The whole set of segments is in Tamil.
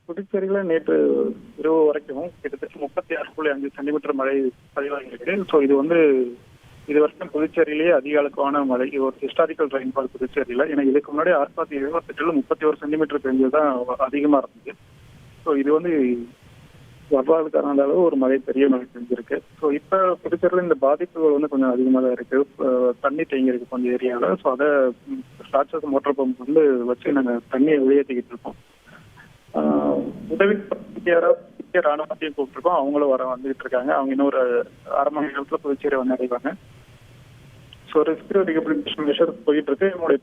புதுச்சேரியில நேற்று இரவு வரைக்கும் கிட்டத்தட்ட 36.5 சென்டிமீட்டர் மழை பதிவாகியிருக்கு. ஸோ இது வரைக்கும் புதுச்சேரியிலேயே அதிக அளவுக்கான மழை. இது ஒரு ஹிஸ்டாரிக்கல் ரெயின்ஃபால் புதுச்சேரியில. ஏன்னா இதுக்கு முன்னாடி 1978 31 சென்டிமீட்டர் பெஞ்சதுதான் அதிகமா இருந்தது. ஸோ இது வரலாறு காரண அளவு ஒரு பெரிய மழை பெஞ்சிருக்கு. ஸோ இப்ப புதுச்சேரியில இந்த பாதிப்புகள் கொஞ்சம் அதிகமாக தான் இருக்கு. தண்ணி தேங்கி இருக்கு கொஞ்சம் ஏரியாவில். ஸோ அதை ராட்சச மோட்டர் பம்ப் வச்சு நாங்கள் தண்ணியை வெளியேற்றிக்கிட்டு இருக்கோம். உதவி ராணுவத்தையும் கூப்பிட்டுருக்கோம். அவங்களும் வந்துகிட்டு இருக்காங்க. அவங்க இன்னும் ஒரு அரை மணி நேரத்துல புதுச்சேரி அடைவாங்க. ஸோ ரெஸ்கியூ ரிகபிலிட்டேஷன் மெஷர்ஸ் போயிட்டு இருக்கு. என்னுடைய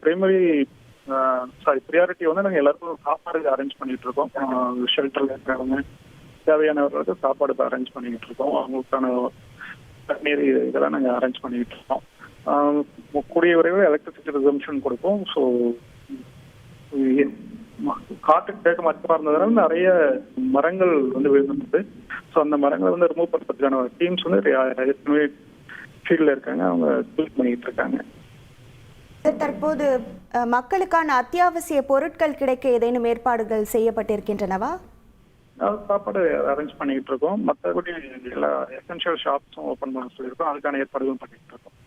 ப்ரியாரிட்டி நாங்கள் எல்லாருக்கும் சாப்பாடு அரேஞ்ச் பண்ணிட்டு இருக்கோம். ஷெல்டர்ல இருக்கிறவங்க தேவையானவர்களுக்கு சாப்பாடு அரேஞ்ச் பண்ணிக்கிட்டு இருக்கோம். அவங்களுக்கான தண்ணீர் இதெல்லாம் நாங்கள் அரேஞ்ச் பண்ணிக்கிட்டு இருக்கோம். கூடிய விரைவில் எலக்ட்ரிசிட்டி ரிசம்ஷன் கொடுப்போம். ஸோ காற்று கேட்க அதிகமா இருந்ததுனால நிறைய மரங்கள் விழுந்துருந்தது. ஸோ அந்த மரங்களை ரிமூவ் பண்ணுறதுக்கான டீம்ஸ் ஏற்கனவே ஃபீல்ட்ல இருக்காங்க. அவங்க கிளீன் பண்ணிட்டு இருக்காங்க. தற்போது மக்களுக்கான அத்தியாவசிய பொருட்கள் கிடைக்க ஏதேனும் ஏற்பாடுகள் செய்யப்பட்டிருக்கின்றனவா? சாப்பாடு அரேஞ்ச் பண்ணிக்கிட்டு இருக்கோம். மற்றபடி எல்லா எசென்ஷியல் ஷாப்ஸும் ஓப்பன் பண்ண சொல்லியிருக்கோம். அதுக்கான ஏற்பாடுகளும் பண்ணிட்டு இருக்கோம்.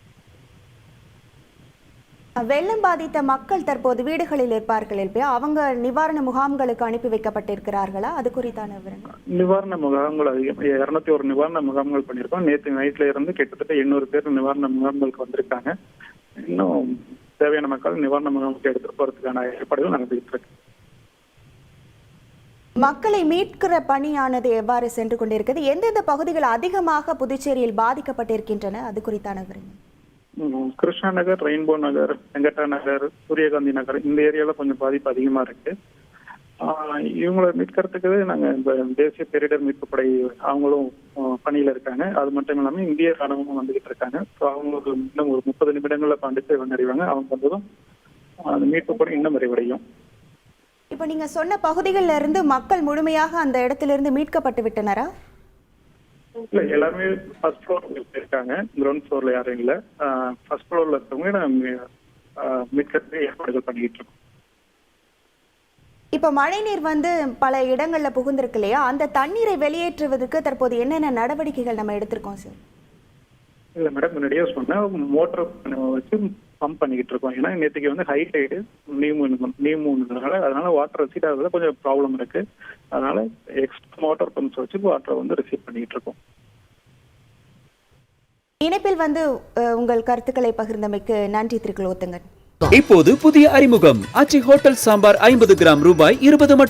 வெள்ளம் பாதித்த மக்கள் தற்போது வீடுகளில் இருப்பார்கள் இல்லையா? அவங்க நிவாரண முகாம்களுக்கு அனுப்பி வைக்கப்பட்டிருக்கிறார்களா? அது குறித்தான விவரங்கள். நிவாரண முகாம்கள் அதிகம் 201 நிவாரண முகாம்கள் பண்ணியிருக்கோம். நேற்று நைட்ல இருந்து கிட்டத்தட்ட 800 பேர் நிவாரண முகாம்களுக்கு வந்திருக்காங்க. இன்னும் தேவையான மக்கள் நிவாரண முகாமுக்கு எடுத்துட்டு போறதுக்கான ஏற்பாடுகள் நடந்துகிட்டு இருக்கு. மக்களை மீட்கிற பணியானது எவ்வாறு சென்று கொண்டிருக்கிறது? எந்தெந்த பகுதிகள் அதிகமாக புதுச்சேரியில் பாதிக்கப்பட்டிருக்கின்றன? அது குறித்தான விவரங்கள். கிருஷ்ணா நகர், ரெயின்போ நகர், வெங்கட்டா நகர், சூரியகாந்தி நகர் இந்த ஏரியால கொஞ்சம் பாதிப்பு அதிகமா இருக்கு. இவங்களை மீட்கிறதுக்கு நாங்க இந்த தேசிய பேரிடர் மீட்பு படை அவங்களும் பணியில இருக்காங்க. அது மட்டும் இல்லாம இந்திய ராணுவமும் வந்துகிட்டு இருக்காங்க. ஸோ அவங்களுக்கு இன்னும் ஒரு 30 நிமிடங்கள்ல பாண்டிச்சேரி வந்தடைவாங்க. அவங்க வந்ததும் அந்த மீட்பு படை இன்னும் விரைவடையும். இப்ப நீங்க சொன்ன பகுதிகளில் இருந்து மக்கள் முழுமையாக அந்த இடத்திலிருந்து மீட்கப்பட்டு விட்டனரா? இல்ல, எல்லாருமே ஃபர்ஸ்ட் ஃப்ளோர்ல இருக்காங்க. கிரவுண்ட் ஃப்ளோர்ல யாரும் இல்ல. ஃபர்ஸ்ட் ஃப்ளோர்ல இருக்கவங்க மீட்கிறதுக்கு ஏற்பாடுகள் பண்ணிட்டு இருக்கோம். இப்ப மழை நீர் பல இடங்கள்ல புகுந்திருக்கு இல்லையா? அந்த தண்ணீரை வெளியேற்றுவதற்கு தற்போது என்னென்ன நடவடிக்கைகள் நம்ம எடுத்திருக்கோம் சார்? இல்ல மேடம், முன்னாடியே சொன்ன மோட்டர் வச்சு பம்ப் பண்ணிக்கிட்டு இருக்கோம். ஏன்னா நேற்றுக்கு ஹை டைடு நீமுனால அதனால வாட்டர் ரிசீட் ஆகுறதுல கொஞ்சம் ப்ராப்ளம் இருக்கு. அதனால எக்ஸ்ட்ரா மோட்டார் பம்ப்ஸ் வச்சு வாட்டரை ரிசீவ் பண்ணிட்டு இருக்கோம். இணைப்பில் உங்கள் கருத்துக்களை பகிர்ந்தமைக்கு நன்றி திரு குலோத்துங்கன். இப்போது புதிய அறிமுகம் ஆச்சி ஹோட்டல் சாம்பார் 50 கிராம் ரூபாய் 20 மட்டும்.